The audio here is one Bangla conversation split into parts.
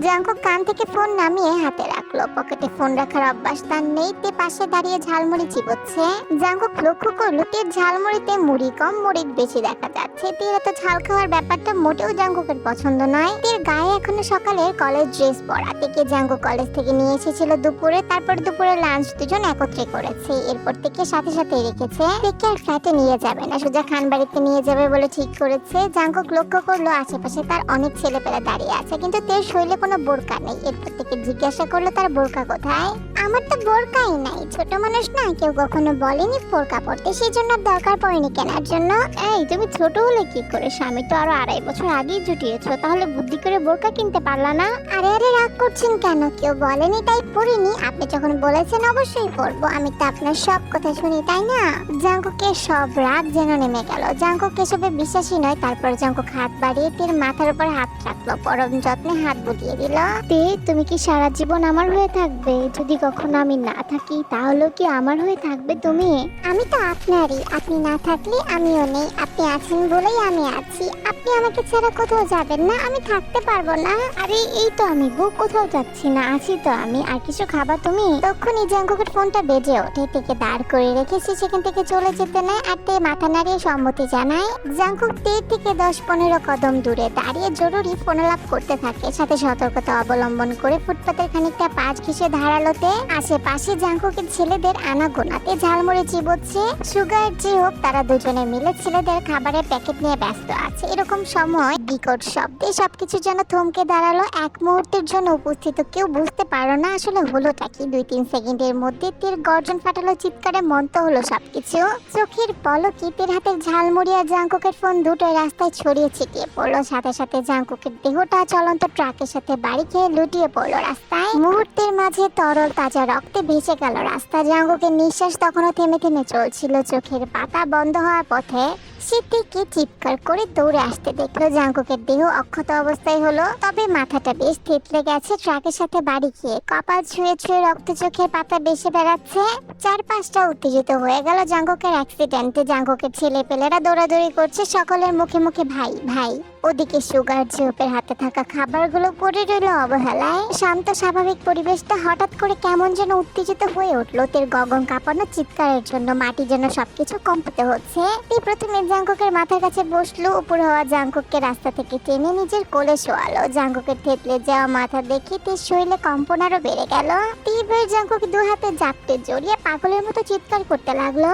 জাঙ্কুক কান থেকে ফোন নামিয়ে হাতে রাখলো। পকেটে ফোন রাখার অভ্যাস তার নেই। তে পাশে দাঁড়িয়ে ঝালমুড়ি চিবোচ্ছে। জাঙ্কুক লক্ষ্য করলো তের ঝালমুড়িতে মুড়ি কম মরিচ বেশি দেখা যাচ্ছে। তের এত ঝাল খাওয়ার ব্যাপারটা মোটেও জাঙ্কুকের পছন্দ নয়। তের গায়ে এখনো সকালের কলেজ ড্রেস পরা। তেকে জাঙ্কুক কলেজ থেকে নিয়ে এসেছিল দুপুরে। তারপর দুপুরে লাঞ্চ দুজন একত্রে করেছে। এরপর থেকে সাথে সাথে রেখেছে। তেকে আর ফ্ল্যাটে নিয়ে যাবে না, সোজা খান বাড়িতে নিয়ে যাবে বলে ঠিক করেছে। জাঙ্কুক লক্ষ্য করলো আশেপাশে তার অনেক ছেলেপেলে দাঁড়িয়ে আছে, কিন্তু তের শরীরে কোনো বোরকা নেই। এরপর থেকে জিজ্ঞাসা করলো তার বোরকা কোথায়। আমার তো বোরকাই নাই, ছোট মানুষ না, কেউ কখনো বলেনি বোরকা পড়তে, সেই জন্য দরকার পড়েনি কেনার জন্য। এই তুমি ছোট হলে কি করে? স্বামী তো আরো 2.5 বছর আগেই জুটিয়েছো, তাহলে বুদ্ধি করে বোরকা কিনতে পারলা না? আরে আরে রাগ করছেন কেন? কেউ বলেনি তাই পড়িনি। আপনি যখন বলেছেন অবশ্যই পড়বো। আমি তো আপনার সব কথা শুনি, তাই না? জাঙ্কুকের সব রাগ যেন নেমে গেল। জাঙ্কুক এসবে বিশ্বাসী নয়। তারপর জাঙ্কুক হাত বাড়িয়ে তের মাথার উপর হাত রাখলো, পরম যত্নে হাত বুলিয়ে দিল। তে তুমি কি সারা জীবন আমার হয়ে থাকবে? যদি কখনো আমি না থাকি তাহলেও কি আমার হয়ে থাকবে তুমি? আমি তো আপনারই, আপনি না থাকলে আমিও নেই। আপনি আছেন বলেই আমি আছি। আপনি আমাকে ছাড়া কোথাও যাবেন না, আমি থাকতে পারবো না। আরে এই তো আমি গো, কোথাও যাচ্ছি না, আছি তো আমি। আর কিছু খাবা তুমি? তখনই জাঙ্কুকের ফোনটা বেজে ওঠে। তেকে দাঁড় করে রেখেছে, সেখান থেকে চলে যেতে নেয়। আর তে মাথা নাড়িয়ে সম্মতি জানায়। জাঙ্কুক তে থেকে 10-15 কদম দূরে দাঁড়িয়ে জরুরি ফোনালাপ করতে থাকে। সাথে সতর্কতা অবলম্বন করে ফুটপাতের খানিকটা পাশ ঘেঁষে ধারালোতে আশেপাশে জাঙ্কুকের ছেলেদের আনাগোনাতে ঝালমুড়ি চিবোচ্ছে। সুগার যে হোক, তারা দুজনে মিলে ছেলেদের খাবারের প্যাকেট নিয়ে ব্যস্ত আছে। এরকম সময় বিকট শব্দে সবকিছু যেন থমকে দাঁড়ালো। এক মুহূর্তের জন্য উপস্থিত কেউ বুঝতে পারলো না আসলে হলোটা কি। 2-3 সেকেন্ডের মধ্যে তীর গর্জন ফাটালো, চিৎকারে মন্ত হলো সবকিছু। চোখের পলকে তীর হাতের ঝালমুড়ি আর জাঙ্কুকের ফোন দুটোই রাস্তায় ছড়িয়ে ছিটিয়ে পড়লো। সাথে সাথে জাঙ্কুকের দেহটা চলন্ত ট্রাকের সাথে বাড়ি খেয়ে লুটিয়ে পড়লো রাস্তায়। মুহূর্তের মাঝে তরল তাজা রক্তে ভেসে গেল রাস্তা। জাঙ্কুকের নিঃশ্বাস তখনও থেমে থেমে চলছিল। চোখের পাতা বন্ধ হওয়ার পথে। সে থেকে চিৎকার করে দৌড়ে আসতে দেখলো। জাঙ্কুকের দেহ অক্ষত অবস্থায় হলো, তবে মাথাটা বেশ থেতলে গেছে ট্রাকের সাথে বাড়ি খেয়ে। কপাল ছুঁয়ে ছুঁয়ে রক্ত চোখের পাতা বেশি বেড়াচ্ছে। চারপাশটা উত্তেজিত হয়ে গেল জাঙ্কুকের অ্যাক্সিডেন্টে। জাঙ্কুকের ছেলেপেলেরা দৌড়াদৌড়ি করছে, সকলের মুখে মুখে ভাই ভাই। ওদিকে সুগার জিওপের হাতে থাকা খাবারগুলো পড়ে রইল অবহেলায়। শান্ত স্বাভাবিক পরিবেশটা হঠাৎ করে কেমন যেন উত্তেজিত হয়ে উঠলো তের গগন কাঁপানো চিৎকারের জন্য। মাটি যেন সবকিছু কম্পিত হচ্ছে। তে প্রথমে জাঙ্কুকের মাথার কাছে বসলো। উপর হওয়া জাঙ্কুককে রাস্তা থেকে টেনে নিজের কোলে শোয়ালো। জাঙ্কুকের থেতলে যাওয়া মাথা দেখে তের শরীরে কম্পন আরো বেড়ে গেল। তীব্র জাঙ্কুক দু হাতে জাপটে জড়িয়ে পাগলের মতো চিৎকার করতে লাগলো।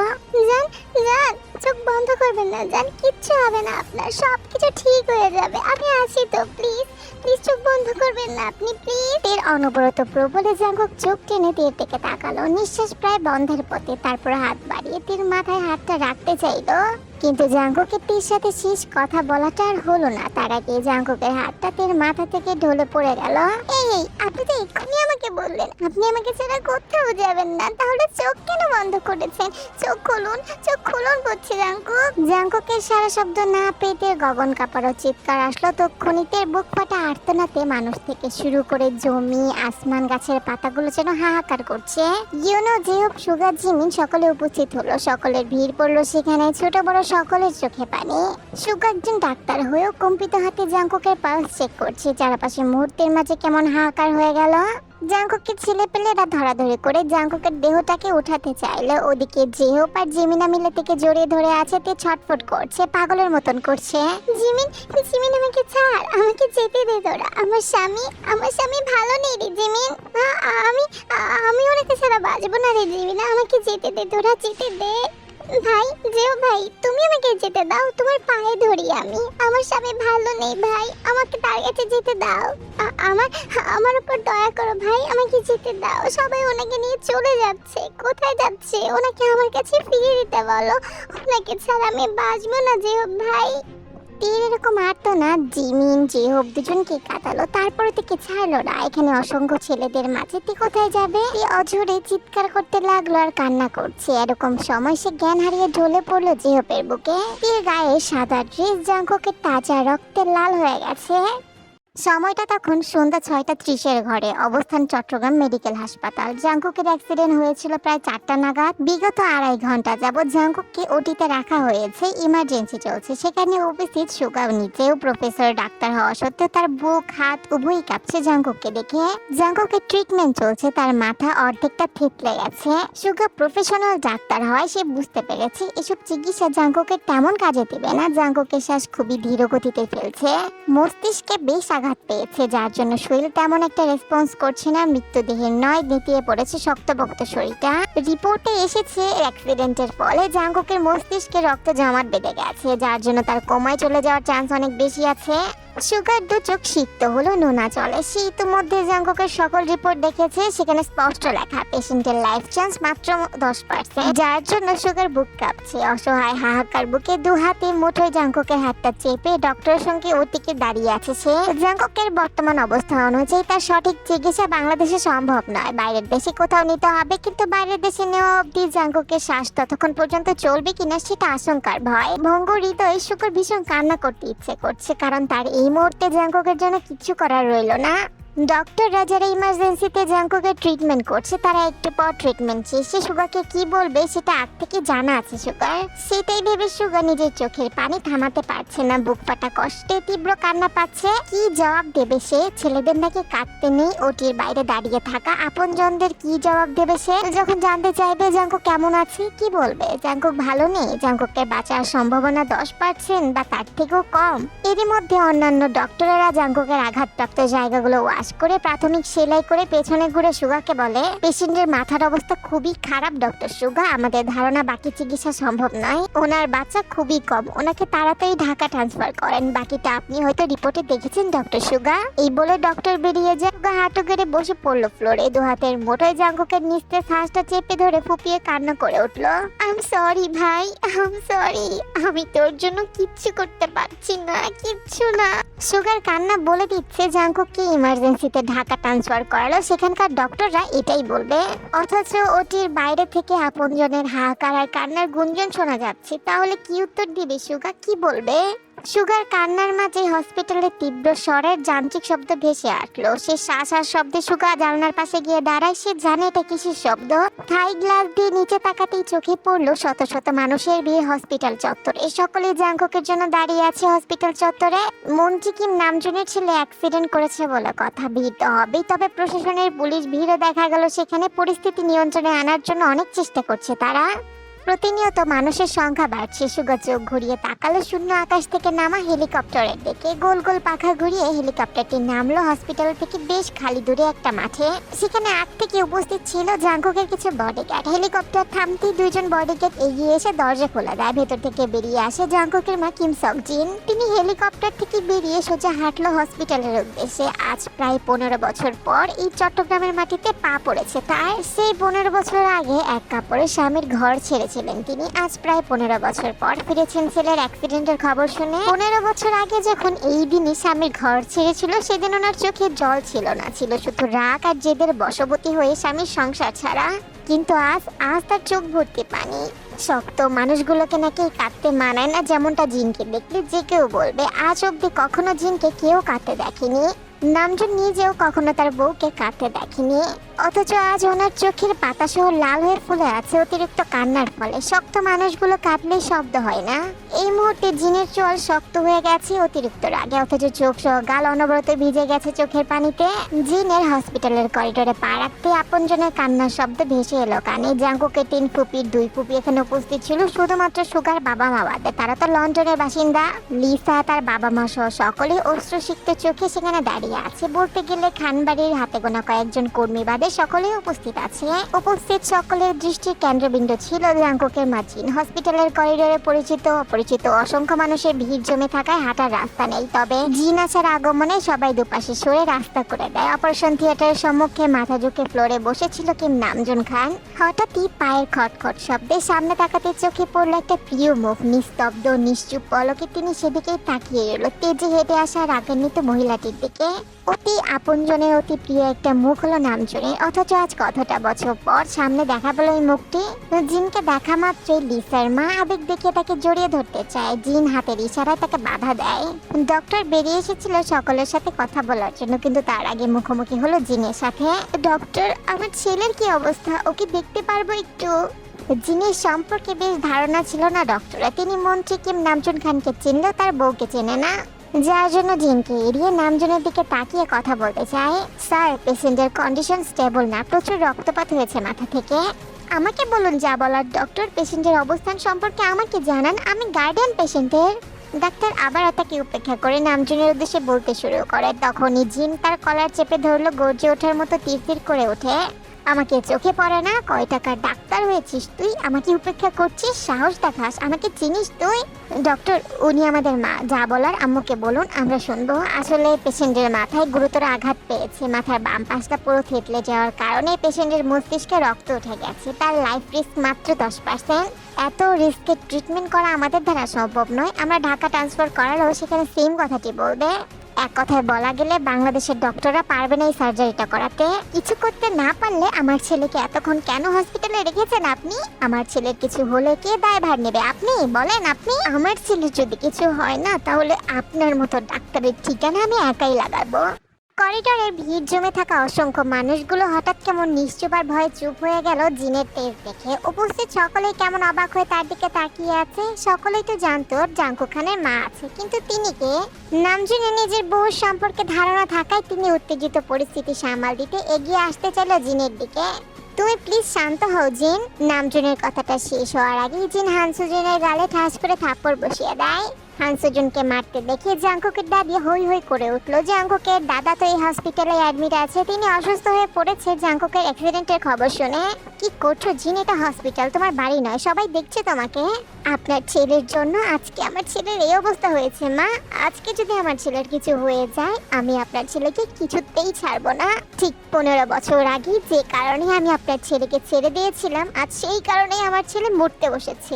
জান জান, চোখ বন্ধ করবেন না জান, কিচ্ছু হবে না আপনার, সবকিছু ঠিক হয়ে যাবে, আমি আছি তো, প্লিজ প্লিজ চোখ বন্ধ করবেন না আপনি, প্লিজ। তের অনবরত প্রবলে জাঙ্কুক চোখ টেনে তীর দিকে তাকালো। নিঃশ্বাস প্রায় বন্ধের পথে। তারপর হাত বাড়িয়ে তীর মাথায় হাতটা রাখতে চাইলো, কিন্তু জাঙ্কুকের তীর সাথে শেষ কথা বলাটা আর হলো না। তার আগে জাঙ্কুকের হাতটা তীর মাথা থেকে ঢলে পড়ে গেল। এই আপনি তো এক্ষুনি আমাকে বললেন আপনি আমাকে ছাড়া কোথাও যাবেন না, তাহলে চোখ কেন বন্ধ করেছেন? চোখ খুলুন, চোখ খুলুন বলছি জাঙ্কুক। জাঙ্কুকের সারা শব্দ না পেয়ে তীর গগন কাঁপানো চিৎকার আসলো। তক্ষুনি তীর বুক ফাটা আর্তনাতে মানুষ থেকে শুরু করে জমি আসমান গাছের পাতাগুলো যেন হাহাকার করছে। ইউনো জিওপ সুগার জিমিন সকলে উপস্থিত হলো। সকলের ভিড় পড়লো সেখানে। ছোট বড় সকলের চোখে পানি। সুগার একজন ডাক্তার হয়েও কম্পিত হাতে জাঙ্কুকের পালস চেক করছে। চারপাশে মুহূর্তের মাঝে কেমন হাহাকার হয়ে গেল। জাঙ্কুকের ছেলেপেলেরা ধরাধরি করে জাঙ্কুকের দেহটাকে উঠাতে চাইলো। ওদিকে জেহপ আর জিমিনা মিলে থেকে জড়িয়ে ধরে আছে। তে ছটফট করছে, পাগলের মতন করছে। জিমিন জিমিন আমাকে ছাড়, আমাকে যেতে দে তোরা। আমার স্বামী ভালো নেই রে জিমিন। আমি আমি ওনাকে ছাড়া বাঁচবো না রে জিমিনা, আমাকে যেতে দে তোরা, যেতে দে। ভাই যেও ভাই, তুমি আমাকে যেতে দাও, তোমার পায়ে ধরি আমি। আমার স্বামী ভালো নেই ভাই, আমাকে তার কাছে যেতে দাও। আমার উপর দয়া করো ভাই, আমাকে যেতে দাও। সবাই ওনাকে নিয়ে চলে যাচ্ছে। কোথায় যাচ্ছে? ওনাকে আমার কাছে ফিরিয়ে দিতে বলো, ওনাকে ছাড়া আমি বাঁচবো না যেও ভাই। তীর এরকম আরতো না জিমিন জেহব দুজনকে কাটালো, তারপরে থেকে ছাড়লো না। এখানে অসংখ্য ছেলেদের মাঝে তে কোথায় যাবে? অঝরে চিৎকার করতে লাগলো আর কান্না করছে। এরকম সময় সে জ্ঞান হারিয়ে ঢলে পড়লো জেহবের বুকে। তীর গায়ে সাদা ড্রেস জাঙ্কুকের তাজা রক্তে লাল হয়ে গেছে। সময়টা তখন সন্ধ্যা 6:30 ঘরে, অবস্থান চট্টগ্রাম মেডিকেল হাসপাতাল। জাঙ্কুকের অ্যাক্সিডেন্ট হয়েছিল প্রায় 4টা নাগাদ। বিগত 2.5 ঘন্টা যাবৎ জাঙ্কুককে ওটিতে রাখা হয়েছে, ইমার্জেন্সি চলছে। সেখানে উপস্থিত সুগা নিজেও প্রফেসর ডাক্তার হওয়া সত্ত্বেও তার বুক হাত উভয়ই কাঁপছে জাঙ্কুককে দেখে। জাঙ্কুকের ট্রিটমেন্ট চলছে, তার মাথা অর্ধেকটা থেতলে গেছে। সুগা প্রফেশনাল ডাক্তার হয়, সে বুঝতে পেরেছে এসব চিকিৎসা জাঙ্কুকের তেমন কাজে দেবে না। জাঙ্কুকের শ্বাস খুবই ধীর গতিতে ফেলছে, মস্তিষ্কে বেশ আঘাত পেয়েছে, যার জন্য শরীর তেমন একটা রেসপন্স করছে না। মৃত্যুদেহের নয়, নেতিয়ে পড়েছে শক্তপোক্ত শরীরটা। রিপোর্টে এসেছে অ্যাক্সিডেন্টের ফলে জাঙ্কুকের মস্তিষ্কে রক্ত জমাট বেঁধে গেছে, যার জন্য তার কোমায় চলে যাওয়ার চান্স অনেক বেশি আছে। সুগার 2 চোখ সিক্ত হলো, নোনা চলে। সে ইতিমধ্যে জাঙ্কুকের সকল রিপোর্ট দেখেছে, সেখানে স্পষ্ট লেখা পেশেন্টের লাইফ চান্স মাত্র 10%, যার জন্য সুগার বুক কাঁপছে। অসহায় হাহাকার বুকে 2 হাতে মুঠোয় জাঙ্কুকের হাতটা চেপে ডক্টরের সঙ্গে ওটিকে দাঁড়িয়ে আছে সে। জাঙ্কুকের বর্তমান অবস্থা অনুযায়ী তার সঠিক চিকিৎসা বাংলাদেশে সম্ভব নয়, বাইরের দেশে কোথাও নিতে হবে। কিন্তু বাইরের দেশে নেওয়া অবধি জাঙ্কুকের শ্বাস ততক্ষণ পর্যন্ত চলবে কিনা সেটা আশঙ্কার ভয়। ভঙ্গ হৃদয়ে সুগার ভীষণ কান্না করতে ইচ্ছে করছে, কারণ তার এই মুহূর্তে জাঙ্কুকের জন্য কিছু করার রইল না। ডক্টররা যারা ইমার্জেন্সিতে জাঙ্কুকের ট্রিটমেন্ট করছে, তারা একটু পর ট্রিটমেন্ট শেষে সুগাকে কি বলবে সেটা আগ থেকে জানা আছে সুগার। সেটাই ভেবে সুগা নিজের চোখের পানি থামাতে পারছে না, বুক ফাটা কষ্টে তীব্র কান্না পাচ্ছে। কি জবাব দেবে সে? ছেলেদের নাকি কাঁদতে নেই, ওটির বাইরে দাঁড়িয়ে থাকা আপনজনদের কি জবাব দেবে সে? যখন জানতে চাইবে জাঙ্কুক কেমন আছে, কি বলবে? জাঙ্কুক ভালো নেই, জাঙ্কুককে বাঁচার সম্ভাবনা 10% বা তার থেকেও কম। এরই মধ্যে অন্যান্য ডক্টরেরা জাঙ্কুকের আঘাতপ্রাপ্ত জায়গাগুলো ওয়াশ করে প্রাথমিক সেলাই করে পেছনে ঘুরে সুগাকে বলে, পেশেন্টের মাথার অবস্থা খুবই খারাপ ডক্টর সুগা, আমাদের ধারণা বাকি চিকিৎসা সম্ভব নয়। ওনার বাচ্চা খুবই কম, ওনাকে তাড়াতাড়ি ঢাকা ট্রান্সফার করেন, বাকিটা আপনি হয়তো রিপোর্টে দেখেছেন ডক্টর সুগা। এই বলে ডক্টর বেরিয়ে যায়। সুগা হাঁটু গেড়ে বসে পড়লো ফ্লোরে, 2 হাতের মুঠোয় জাঙ্কুকের নিস্তেজ শ্বাসটা চেপে ধরে ফুপিয়ে কান্না করে উঠলো। আই এম সরি ভাই, আই এম সরি, আমি তোর জন্য কিচ্ছু করতে পারছি না, কিচ্ছু না। সুগার কান্না বলে দিচ্ছে জাঙ্কুককে ইমার্জেন্সিতে ঢাকা ট্রান্সফার করালো, সেখানকার ডক্টররা এটাই বলবে। অথচ ওটির বাইরে থেকে আপনজনের হাহাকার আর কান্নার গুঞ্জন শোনা যাচ্ছে। তাহলে কি উত্তর দিবে সুগা, কি বলবে? সুগার কান্নার মাঝে হসপিটালের তীব্র স্বরের যান্ত্রিক শব্দ ভেসে আসলো। সে শ্বাস আর শব্দে সুগা জানলার পাশে গিয়ে দাঁড়ায়। সে জানে এটা কিসের শব্দ। থাই গ্লাস দিয়ে নিচে তাকাতেই চোখে পড়লো শত শত মানুষের ভিড় হসপিটাল চত্বরে। সকলেই জাঙ্কুকের জন্য দাঁড়িয়ে আছে হসপিটাল চত্বরে। মঞ্জিকিম নামজনের ছেলে অ্যাক্সিডেন্ট করেছে বলে কথা, ভিড় তো হবেই। তবে প্রশাসনের পুলিশ ভিড়ও দেখা গেল সেখানে। পরিস্থিতি নিয়ন্ত্রণে আনার জন্য অনেক চেষ্টা করছে তারা। প্রতিনিয়ত মানুষের সংখ্যা বাড়ছে। সুগা চোখ ঘুরিয়ে তাকালো শূন্য আকাশ থেকে নামা হেলিকপ্টারের দিকে। গোল গোল পাখা ঘুরিয়ে হেলিকপ্টারটি নামলো হসপিটাল থেকে বেশ খালি দূরে একটা মাঠে। সেখানে আগ থেকে উপস্থিত ছিল জাঙ্কুকের কিছু বডিগার্ড। হেলিকপ্টার থামতেই 2 জন বডিগার্ড এগিয়ে এসে দরজা খোলা দেয়। ভেতর থেকে বেরিয়ে আসে জাঙ্কুকের মা কিম সক জিন। তিনি হেলিকপ্টার থেকে বেরিয়ে সোজা হাঁটলো হসপিটালের উদ্দেশ্যে। আজ প্রায় 15 বছর পর এই চট্টগ্রামের মাটিতে পা পড়েছে তার। সেই 15 বছর আগে এক কাপড়ে স্বামীর ঘর ছেড়েছিলেন তিনি। আজ প্রায় 15 বছর পর ফিরেছেন ছেলের অ্যাক্সিডেন্টের খবর শুনে। 15 বছর আগে যখন এই দিনই স্বামীর ঘর ছেড়েছিল, সেদিন ওনার চোখে জল ছিল না, ছিল শুধু রাগ আর জেদের বশবর্তী হয়ে স্বামীর সংসার ছাড়া। কিন্তু আজ তার চোখ ভর্তি পানি। শক্ত মানুষগুলোকে নাকি কাঁদতে মানায় না, যেমনটা জিনকে দেখলে যে কেউ বলবে। আজ অব্দি কখনো জিনকে কেউ কাঁদতে দেখেনি। নামজন নিজেও কখনো তার বউকে কাঁদতে দেখেনি। অথচ আজ ওনার চোখের পাতা সহ লাল হয়ে ফুলে আছে অতিরিক্ত কান্নার ফলে। শক্ত মানুষগুলো কাঁদলে শব্দ হয় না। এই মুহূর্তে জিনের চোয়াল শক্ত হয়ে গেছে অতিরিক্ত রাগে, অথচ চোখ সহ গাল অনবরত ভিজে গেছে চোখের পানিতে। জিনের হসপিটালের করিডোরে পা রাখতে আপনজনের কান্নার শব্দ ভেসে এলো কানে। জাঙ্কুকের 3 ফুপির 2 ফুপি এখানে উপস্থিত ছিল, শুধুমাত্র সুগার বাবা মা বাদে। তারা তো লন্ডনের বাসিন্দা। লিসা তার বাবা মা সহ সকলে অশ্রুসিক্ত চোখে সেখানে দাঁড়িয়ে আছে। বলতে গেলে খানবাড়ির হাতে গোনা কয়েকজন কর্মী বাদে সকলেই উপস্থিত আছে। উপস্থিত সকলের দৃষ্টির কেন্দ্রবিন্দু ছিল জাঙ্কুকের মা জিন। হসপিটালের করিডোরে পরিচিত অপরিচিত অসংখ্য মানুষের ভিড় জমে থাকায় হাঁটার রাস্তা নেই। তবে জিন আসার আগমনে সবাই দুপাশে সরে রাস্তা করে দেয়। অপারেশন থিয়েটারের সম্মুখে মাথা ঝুঁকে ফ্লোরে বসেছিল কিম নামজুন খান। হঠাৎই পায়ের খটখট শব্দে সামনে তাকাতে চোখে পড়লো একটা প্রিয় মুখ। নিস্তব্ধ নিশ্চুপ পলকে তিনি সেদিকেই তাকিয়ে রইল, তেজে হেঁটে আসা রাগান্বিত মহিলাটির দিকে। অতি আপনজনের অতি প্রিয় একটা মুখ হলো নামজনের। অথচ আজ কতটা বছর পর সামনে দেখা পেল এই মুখটি। জিনকে দেখা মাত্রই লিসার মা আবেগ দেখিয়ে তাকে জড়িয়ে ধরতে চায়। জিন হাতের ইশারায় তাকে বাধা দেয়। ডক্টর বেরিয়ে এসেছিল সকলের সাথে কথা বলার জন্য, কিন্তু তার আগে মুখোমুখি হলো জিনের সাথে। ডক্টর, আমার ছেলের কি অবস্থা? ওকে দেখতে পারবো একটু? জিনের সম্পর্কে বেশ ধারণা ছিল না ডক্টরের। তিনি মন্ত্রী কিম নামজুন খানকে চিনলেও তার বউকে চেনে না, যার জন্য জিনকে এড়িয়ে নামজুনের দিকে তাকিয়ে কথা বলতে চায়। স্যার, পেশেন্টের কন্ডিশন স্টেবল না, প্রচুর রক্তপাত হয়েছে মাথা থেকে। আমাকে বলুন যা বলার ডক্টর, পেশেন্টের অবস্থান সম্পর্কে আমাকে জানান, আমি গার্ডিয়ান পেশেন্টের। ডাক্তার আবার তাকে উপেক্ষা করে নামজুনের উদ্দেশ্যে বলতে শুরু করে। তখনই জিন তার কলার চেপে ধরলো, গর্জে ওঠার মতো তীর করে ওঠে। আমাকে চোখে পড়ে না? কয় টাকার ডাক্তার হয়েছিস তুই? আমাকে উপেক্ষা করছিস? সাহস দেখাস? আমাকে চিনিস তুই? ডক্টর, উনি আমাদের মা, যা বলার আম্মুকে বলুন, আমরা শুনবো। আসলে পেশেন্টের মাথায় গুরুতর আঘাত পেয়েছে। মাথার বাম পাশটা পুরো থেতলে যাওয়ার কারণে পেশেন্টের মস্তিষ্কে রক্ত উঠে গেছে। তার লাইফ রিস্ক মাত্র 10%। এত রিস্কের ট্রিটমেন্ট করা আমাদের দ্বারা সম্ভব নয়। আমরা ঢাকা ট্রান্সফার করালেও সেখানে সেম কথাটি বলবে। এক কথায় বলা গেলে বাংলাদেশের ডক্টররা পারবে না এই সার্জারিটা করাতে। কিছু করতে না পারলে আমার ছেলেকে এতক্ষণ কেন হসপিটালে রেখেছেন আপনি? আমার ছেলের কিছু হলে কে দায়ভার নেবে? আপনি বলেন। আপনি, আমার ছেলের যদি কিছু হয় না তাহলে আপনার মতো ডাক্তারের ঠিকানা আমি একাই লাগাবো। করিডোরে ভিড় জমে থাকা অসংখ্য মানুষগুলো হঠাৎ কেমন নিশ্চুপ আর ভয়ে চুপ হয়ে গেল জিনের তেজ দেখে। উপস্থিত সকলেই কেমন অবাক হয়ে তার দিকে তাকিয়ে আছে। সকলেই তো জানতো জাংকুক খানের মা আছে, কিন্তু তিনি কে? নামজুনে নিজের বউর সম্পর্কে ধারণা থাকায় তিনি উত্তেজিত পরিস্থিতি সামাল দিতে এগিয়ে আসতে চাইল জিনের দিকে। তুমি প্লিজ শান্ত হও জিন। নামজুনের কথাটা শেষ হওয়ার আগেই জিন হানসুজুনের গালে ঠাস করে থাপ্পড় বসিয়ে দেয়। হানসুজুনকে মারতে দেখে জাংকুকের দাদি হই হই করে উঠলো। জাংকুকের দাদা তো এই হসপিটালে অ্যাডমিট আছে, তিনি অসুস্থ হয়ে পড়েছে জাংকুকের অ্যাক্সিডেন্টের খবর শুনে। কি করছো জিন? এটা হসপিটাল, তোমার বাড়ি নয়। সবাই দেখছে তোমাকে। আপনার ছেলের জন্য আজকে আমার ছেলের এই অবস্থা হয়েছে মা। আজকে যদি আমার ছেলের কিছু হয়ে যায়, আমি আপনার ছেলেকে কিছুতেই ছাড়বো না। ঠিক 15 বছর আগে যে কারণে আমি আপনার ছেলেকে ছেড়ে দিয়েছিলাম, আজ সেই কারণেই আমার ছেলে মরতে বসেছে।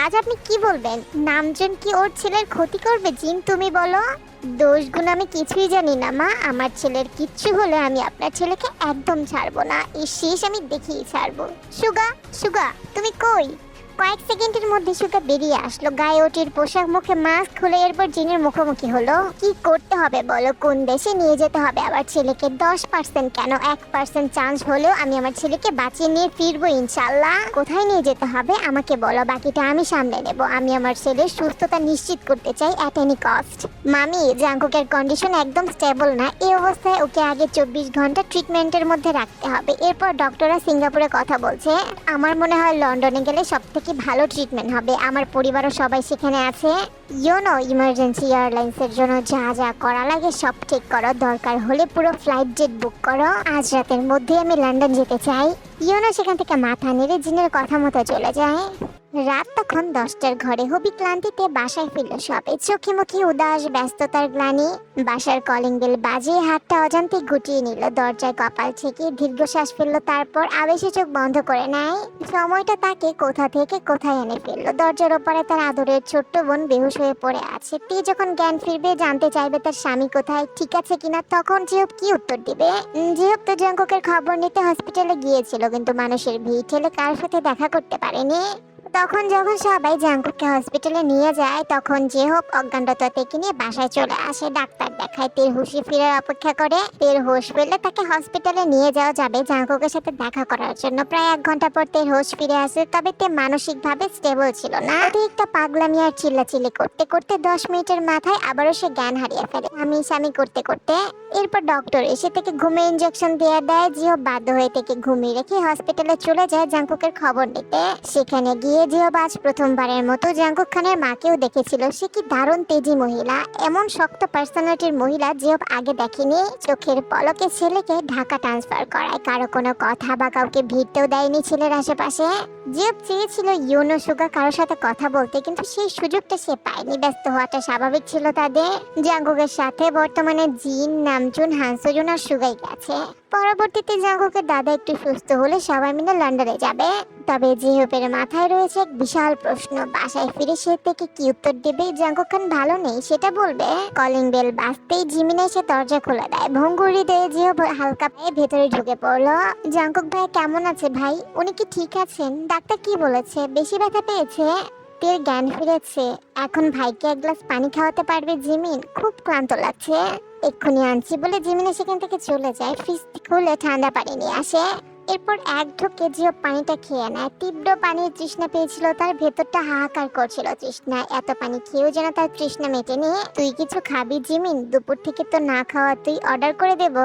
আজ আপনি কি বলবেন? নামজন কি ওর ছেলের ক্ষতি করবে জিন? তুমি বলো। দোষগুণ আমি কিছুই জানি না মা। আমার ছেলের কিচ্ছু হলে আমি আপনার ছেলেকে একদম ছাড়বো না। এই শেষ আমি দেখেই ছাড়বো। সুগা তুমি কই? কয়েক সেকেন্ডের মধ্যে সুগা বেরিয়ে আসলো। গায়ে ওটির পোশাক, মুখে মাস্ক খুলে এরপর জিনের মুখোমুখি হলো। কি করতে হবে বলো? কোন দেশে নিয়ে যেতে হবে আবার ছেলেকে? 10% কেন 1% চান্স হলেও আমি আমার ছেলেকে বাঁচিয়ে নিয়ে ফিরবো ইনশাল্লাহ। কোথায় নিয়ে যেতে হবে আমাকে বলো, বাকিটা আমি সামলে নেব। আমি আমার ছেলের সুস্থতা নিশ্চিত করতে চাই অ্যাট এনি কস্ট। মামি, জাংকুকের কন্ডিশন একদম স্টেবল না। এই অবস্থায় ওকে আগে 24 ঘন্টা ট্রিটমেন্টের মধ্যে রাখতে হবে। এরপর ডক্টররা সিঙ্গাপুরে কথা বলছে। আমার মনে হয় লন্ডনে গেলে সবথেকে ভালো ট্রিটমেন্ট হবে। আমার পরিবারও সবাই সেখানে আছে। ইউনো ইমার্জেন্সি এয়ারলাইন্সের জন্য যা যা করা লাগে সব ঠিক করো। দরকার হলে পুরো ফ্লাইট জেট বুক করো। আজ রাতের মধ্যে আমি লন্ডন যেতে চাই। ইউনো সেখান থেকে মাথা নেড়ে জিনের কথা মতো চলে যায়। রাত তখন 10টার ঘরে। হবি ক্লান্তিতে বাসায় ফিরল সবে। চোখে মুখে উদাস, ব্যস্ততার গ্লানি। বাসার কলিং বেল বাজিয়ে হাতটা অজান্তে গুটিয়ে নিল। দরজায় কপাল ছেঁকে দীর্ঘশ্বাস ফেললো, তারপর আবেশে চোখ বন্ধ করে নেয়। সময়টা তাকে কোথা থেকে কোথায় এনে ফেললো। দরজার ওপারে তার আদরের ছোট্ট বোন বেহুশ হয়ে পড়ে আছে। তে যখন জ্ঞান ফিরবে, জানতে চাইবে তার স্বামী কোথায়, ঠিক আছে কিনা, তখন জিহব কি উত্তর দিবে? জিহব তো জাংকুকের খবর নিতে হসপিটালে গিয়েছিল, কিন্তু মানুষের ভিড় ঠেলে কার সাথে দেখা করতে পারেনি। তখন যখন সবাই জাংকুককে হসপিটালে নিয়ে যায়, তখন জেহব অজ্ঞানতা থেকে নিয়ে বাসায় চলে আসে। ডাক্তার দেখায়, তের হুশে ফিরার অপেক্ষা করে। তের হোশ ফিরলে তাকে হসপিটালে নিয়ে যাওয়া যাবে জাংকুকের সাথে দেখা করার জন্য। প্রায় 1 ঘন্টা পর তের হোশ ফিরে আসে, তবে তে মানসিকভাবে স্টেবল ছিল না। অতিরিক্ত পাগলামি আর চিল্লাচিল্লি করতে করতে 10 মিনিটের মাথায় আবারও সে জ্ঞান হারিয়ে ফেলে। স্বামী করতে করতে এরপর ডক্টর এসে থেকে ঘুমে ইনজেকশন দিয়ে দেয়। জিহব বাধ্য হয়ে থেকে ঘুমিয়ে রেখে হসপিটালে চলে যায় জাংকুকের খবর নিতে। সেখানে গিয়ে জিহব আজ প্রথমবারের মতো জাংকুক খানের মাকেও দেখেছিল। সে কি দারুণ তেজি মহিলা, এমন শক্ত পার্সোনালিটির মহিলা জিহব আগে দেখেনি। চোখের পলকে ছেলেকে ঢাকা ট্রান্সফার করায়, কারো কোনো কথা বা কাউকে ভিড়তেও দেয়নি ছেলের আশেপাশে। জিহব চেয়েছিল ইউনো সুগা কারোর সাথে কথা বলতে, কিন্তু সেই সুযোগটা সে পায়নি। ব্যস্ত হওয়াটা স্বাভাবিক ছিল তাদের। জাংকুকের সাথে বর্তমানে জিন, নামজুন, হানসুজুন আর সুগাই গেছে। পরবর্তীতে জাংকুকের দাদা একটু সুস্থ হলে সবাই মিলে লন্ডনে যাবে। তবে জিহপের মাথায় রয়েছে এক বিশাল প্রশ্ন। বাসায় ফিরে সে থেকে কি উত্তর দেবে? জাঙ্কুক খান ভালো নেই সেটা বলবে? কলিং বেল বাজতেই জিমিন এসে দরজা খুলে দেয়। ভঙ্গুর হৃদয়ে জিহপ হালকা পায়ে ভেতরে ঢুকে পড়লো। জাঙ্কুক ভাই কেমন আছে ভাই? উনি কি ঠিক আছেন? ডাক্তার কি বলেছে? বেশি ব্যথা পেয়েছে? তের জ্ঞান ফিরেছে। এখন ভাইকে এক গ্লাস পানি খাওয়াতে পারবে জিমিন? খুব ক্লান্ত লাগছে। এক্ষুনি আনছি বলে জিমিন সেখান থেকে চলে যায়। ফ্রিজ খুলে ঠান্ডা পানি নিয়ে আসে। এরপর এক ঢোকে জিও পানিটা খেয়ে নেয়। তীব্র পানির তৃষ্ণা পেয়েছিল তার, ভেতরটা হাহাকার করছিল তৃষ্ণা। এত পানি খেয়েও যেন তার তৃষ্ণা মেটেনি। তুই কিছু খাবি জিমিন? দুপুর থেকে তো না খাওয়া, তুই অর্ডার করে দেব?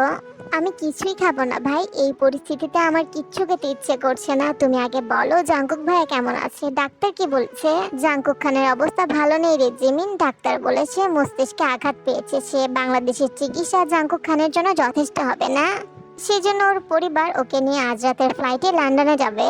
আমি কিছুই খাবো না ভাই, এই পরিস্থিতিতে আমার কিচ্ছু খেতে ইচ্ছে করছে না। তুমি আগে বলো জাঙ্কুক ভাই কেমন আছে? ডাক্তার কি বলছে? জাঙ্কুক খানের অবস্থা ভালো নেই রে জিমিন। ডাক্তার বলেছে মস্তিষ্কে আঘাত পেয়েছে সে। বাংলাদেশের চিকিৎসা জাঙ্কুক খানের জন্য যথেষ্ট হবে না। সেজন্য ওর পরিবার ওকে নিয়ে আজ রাতের ফ্লাইটে লন্ডনে যাবে।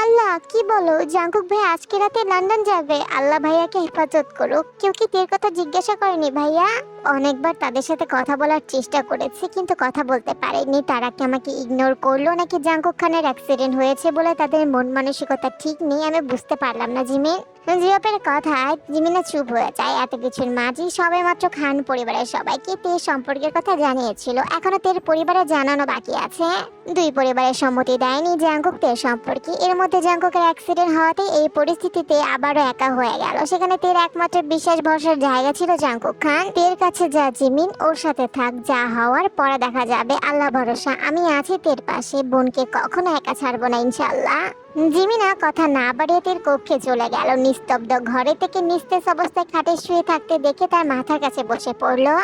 আল্লাহ, কি বলো? জাঙ্কুক ভাই আজকে রাতে লন্ডন যাবে? আল্লাহ ভাইয়াকে হেফাজত করুক। কেউ কি তের কথা জিজ্ঞাসা করেনি ভাইয়া? অনেকবার তাদের সাথে কথা বলার চেষ্টা করেছি কিন্তু কথা বলতে পারিনি। তারা কি আমাকে ইগনোর করলো নাকি জাঙ্কুক খানের অ্যাক্সিডেন্ট হয়েছে বলে তাদের মন মানসিকতা ঠিক নেই? আমি বুঝতে পারলাম না জিমিন। জিওপের কথায় জিমিনা চুপ হয়ে যায়। এত কিছুর মাঝেই সবেমাত্র খান পরিবারের সবাইকে তের সম্পর্কের কথা জানিয়েছিল। এখনো তের পরিবারে জানানো বাকি আছে। দুই পরিবারের সম্মতি দেয়নি জাঙ্কুক তের সম্পর্কে। এর মধ্যে জাঙ্কুকের অ্যাক্সিডেন্ট হওয়াতে এই পরিস্থিতিতে আবারও একা হয়ে গেল। সেখানে তের একমাত্র বিশ্বাস ভরসার জায়গা ছিল জাঙ্কুক খান। তের কাছে যা জিমিন, ওর সাথে থাক, যা হওয়ার পরে দেখা যাবে। আল্লাহ ভরসা, আমি আছি তের পাশে। বোনকে কখনো একা ছাড়বো না ইনশাল্লাহ। জিমিনা কথা না বাড়িয়ে তের কক্ষে চলে গেল। নিস্তব্ধ ঘরে থেকে নিস্তেজ অবস্থায় খাটে শুয়ে থাকতে দেখে তার মাথার কাছে বসে পড়লো।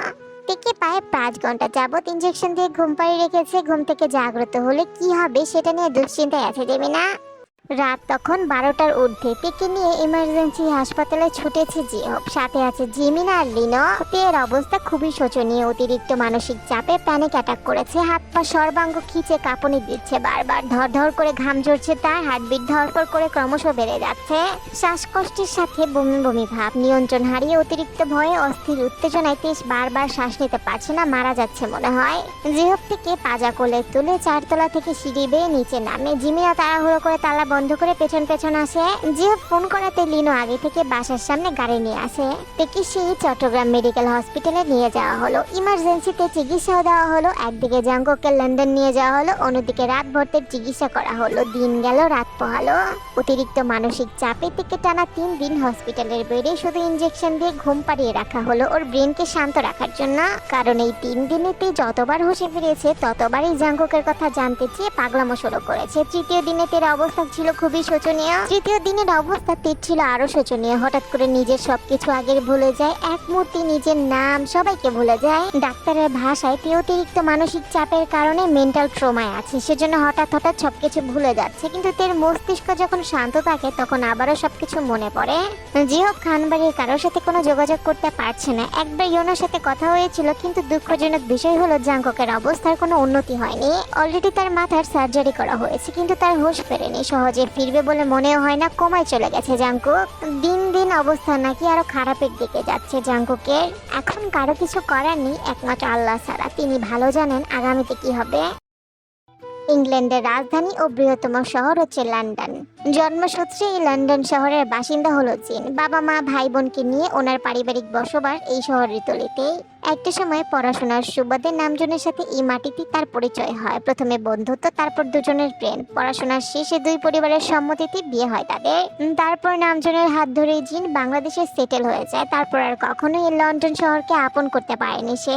থেকে প্রায় 5 ঘন্টা যাবত ইঞ্জেকশন দিয়ে ঘুম পাড়িয়ে রেখেছে। ঘুম থেকে জাগ্রত হলে কি হবে সেটা নিয়ে দুশ্চিন্তায় আছে জিমিনা। রাত তখন 12টার ঊর্ধ্বে। তেকে নিয়ে ইমার্জেন্সি হাসপাতালে ছুটেছে জিহব। সাথে আছে জিমিনা আর লিনো। তের অবস্থা খুবই শোচনীয়। অতিরিক্ত মানসিক চাপে প্যানিক অ্যাটাক করেছে। হাত পা সর্বাঙ্গ খিচে কাঁপুনি দিচ্ছে বারবার। ধর ধর করে ঘাম ঝরছে তার। হার্টবিট ধরপড় করে ক্রমশ বেড়ে যাচ্ছে। শ্বাসকষ্টের সাথে বমি বমি ভাব। নিয়ন্ত্রণ হারিয়ে অতিরিক্ত ভয়ে অস্থির উত্তেজনায় তেজ বারবার শ্বাস নিতে পারছে না। মারা যাচ্ছে মনে হয়। জিহব থেকে পাজা কোলে তুলে 4তলা থেকে সিঁড়ি বেয়ে নিচে নামে। জিমিনা তাড়াহুড়ো করে তালা বন্ধ করে পেছন পেছন আসে। জিও ফোন করাতে লিনো আগে থেকে বাসার সামনে গাড়ি নিয়ে আসে। তেকে সেই চট্টগ্রাম মেডিকেল হসপিটালে নিয়ে যাওয়া হলো। ইমার্জেন্সিতে চিকিৎসাও দেওয়া হলো। একদিকে জাঙ্কুককে লন্ডন নিয়ে যাওয়া হলো, অন্যদিকে রাত ভর্তের চিকিৎসা করা হলো। দিন গেল রাত পোহালো। অতিরিক্ত মানসিক চাপে থেকে টানা 3 দিন হসপিটালের বেডে শুধু ইনজেকশন দিয়ে ঘুম পাড়িয়ে রাখা হলো ওর ব্রেনকে শান্ত রাখার জন্য। কারণ এই 3 দিনেতে যতবার হুঁশে ফিরেছে ততবারই জাঙ্কুকের কথা জানতে চেয়ে পাগলামো শুরু করেছে। তৃতীয় দিনে তের অবস্থা ছিল খুবই শোচনীয়। তৃতীয় দিনের অবস্থা তের ছিল আরো শোচনীয়। হঠাৎ করে নিজের সবকিছু আগের ভুলে যায়। এক মুহূর্তে নিজের নাম সবাইকে ভুলে যায়। ডাক্তারের ভাষায় তে অতিরিক্ত মানসিক চাপের কারণে মেন্টাল ট্রমায় আছে, সেজন্য হঠাৎ হঠাৎ সবকিছু ভুলে যাচ্ছে। কিন্তু তের মস্তিষ্ক যখন শান্ত থাকে তখন আবারও সবকিছু মনে পড়ে। জিহব খানবাড়ির কারোর সাথে কোনো যোগাযোগ করতে পারছে না। একবার ইয়োনার সাথে কথা হয়েছিল কিন্তু দুঃখজনক বিষয় হলো জাঙ্কুকের অবস্থার কোনো উন্নতি হয়নি। অলরেডি তার মাথার সার্জারি করা হয়েছে কিন্তু তার হুঁশ ফেরেনি। সহজে ফিরবে বলে মনেও হয় না। কোমায় চলে গেছে জাঙ্কুক। দিন দিন অবস্থা নাকি আরো খারাপের দিকে যাচ্ছে জাঙ্কুকের। এখন কারো কিছু করার নেই একমাত্র আল্লাহ ছাড়া। তিনি ভালো জানেন আগামীতে কি হবে। ইংল্যান্ডের রাজধানী ও বৃহত্তম শহর হচ্ছে লন্ডন। জন্মসূত্রে এই লন্ডন শহরের বাসিন্দা হলো জিন। বাবা মা ভাই বোনকে নিয়ে ওনার পারিবারিক বসবাস এই শহরের তলিতেই। একটা সময় পড়াশোনার সুবাদে নামজনের সাথে এই মাটিতে তার পরিচয় হয়। প্রথমে বন্ধুত্ব, তারপর দুজনের প্রেম। পড়াশোনার শেষে দুই পরিবারের সম্মতিতে বিয়ে হয় তাদের। তারপর নামজনের হাত ধরে জিন বাংলাদেশে সেটেল হয়ে যায়। তারপর আর কখনোই এই লন্ডন শহরকে আপন করতে পারেনি সে।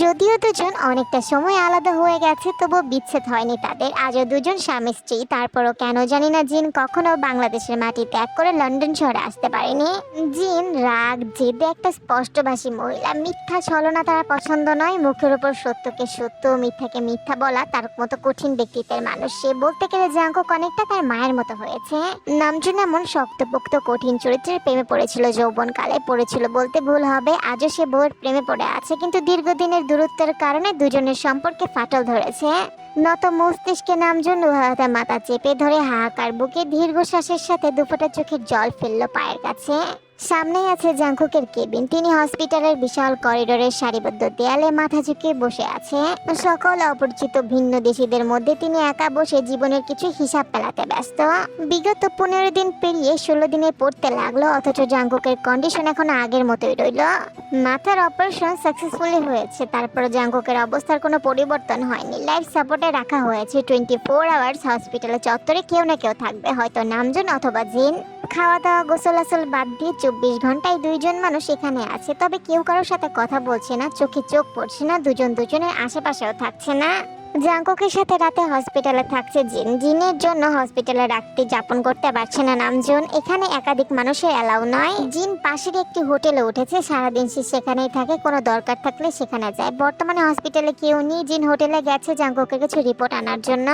যদিও দুজন অনেকটা সময় আলাদা হয়ে গেছে তবুও বিচ্ছেদ হয়নি তাদের। আজও দুজন স্বামী স্ত্রী। তারপরও কেন জানি না জিন কখনো বাংলাদেশের মাটি ত্যাগ করে লন্ডন শহরে আসতে পারেনি। জিন রাগ জেদে একটা স্পষ্টভাষী মহিলা। মিথ্যা ছলনা তারা পছন্দ নয়। মুখের উপর সত্যকে সত্য, মিথ্যাকে মিথ্যা বলা তার মতো কঠিন ব্যক্তিত্বের মানুষ সে। বলতে গেলে জাঙ্কুক অনেকটা তার মায়ের মতো হয়েছে। নামজুন এমন শক্তপোক্ত কঠিন চরিত্রের প্রেমে পড়েছিল যৌবনকালে। পড়েছিল বলতে ভুল হবে, আজও সে বউয়ের প্রেমে পড়ে আছে। কিন্তু দীর্ঘদিনের দূরত্বের কারণে দুজনের সম্পর্কে ফাটল ধরেছে। নত মস্তিষ্কে নামজন হাতে মাথা চেপে ধরে হাহাকার বুকে দীর্ঘশ্বাসের সাথে দুফোঁটা চোখের জল ফেললো পায়ের কাছে। সামনেই আছে জাংকুকের কেবিন। তিনি হসপিটালের বিশাল করিডোরের সারিবদ্ধ দেয়ালে মাথা ঝুঁকে বসে আছে। সকল অপরিচিত ভিন্ন দেশীদের মধ্যে তিনি একা বসে জীবনের কিছু হিসাব পেলাতে ব্যস্ত। বিগত 15 দিন পেরিয়ে 16 দিনে পড়তে লাগলো, অথচ জাংকুকের কন্ডিশন এখনো আগের মতোই রইল। মাথার অপারেশন সাকসেসফুলি হয়েছে, তারপর জাংকুকের অবস্থার কোনো পরিবর্তন হয়নি। লাইফ সাপোর্টে রাখা হয়েছে। 24 আওয়ার্স হসপিটালের চত্বরে কেউ না কেউ থাকবে, হয়তো নামজন অথবা জিন। খাওয়া দাওয়া গোসল আসল বাদ দিয়ে 24 ঘন্টায় 2 জন মানুষ এখানে আছে, তবে কেউ কারোর সাথে কথা বলছে না, চোখে চোখ পড়ছে না, দুজন দুজনের আশেপাশেও থাকছে না। জাংকুকের সাথে রাতে হসপিটালে থাকছে জিন। জিনের জন্য হসপিটালে রাত্রি যাপন করতে পারছে না নামজন। এখানে একাধিক মানুষের অ্যালাউ নয়। জিন পাশের একটি হোটেলে উঠেছে, সারাদিন সে সেখানেই থাকে, কোনো দরকার থাকলে সেখানে যায়। বর্তমানে হসপিটালে কেউ নেই। জিন হোটেলে গেছে জাংকুকের কিছু রিপোর্ট আনার জন্য।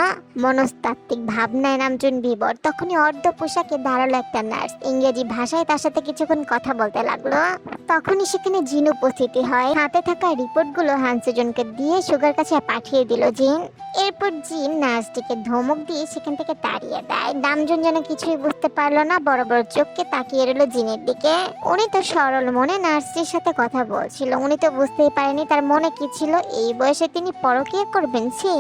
মনস্তাত্ত্বিক ভাবনায় নামজন বিবর। তখনই অর্ধ পোশাকে দাঁড়ালো একটা নার্স, ইংরেজি ভাষায় তার সাথে কিছুক্ষণ কথা বলতে লাগলো। তখনই সেখানে জিন উপস্থিতি হয়। হাতে থাকা রিপোর্টগুলো হানসেজনকে দিয়ে সুগার কাছে পাঠিয়ে দিল জিন। এরপর জিন নার্সটিকে ধমক দিয়ে সেখান থেকে তাড়িয়ে দেয়। নামজন যেন কিছুই বুঝতে পারলো না, বড় বড় চোখকে তাকিয়ে রইল জিনের দিকে। উনি তো সরল মনে নার্সটির সাথে কথা বলছিল, উনি তো বুঝতেই পারেনি তার মনে কি ছিল। এই বয়সে তিনি পরকীয়া করবেন? ছি।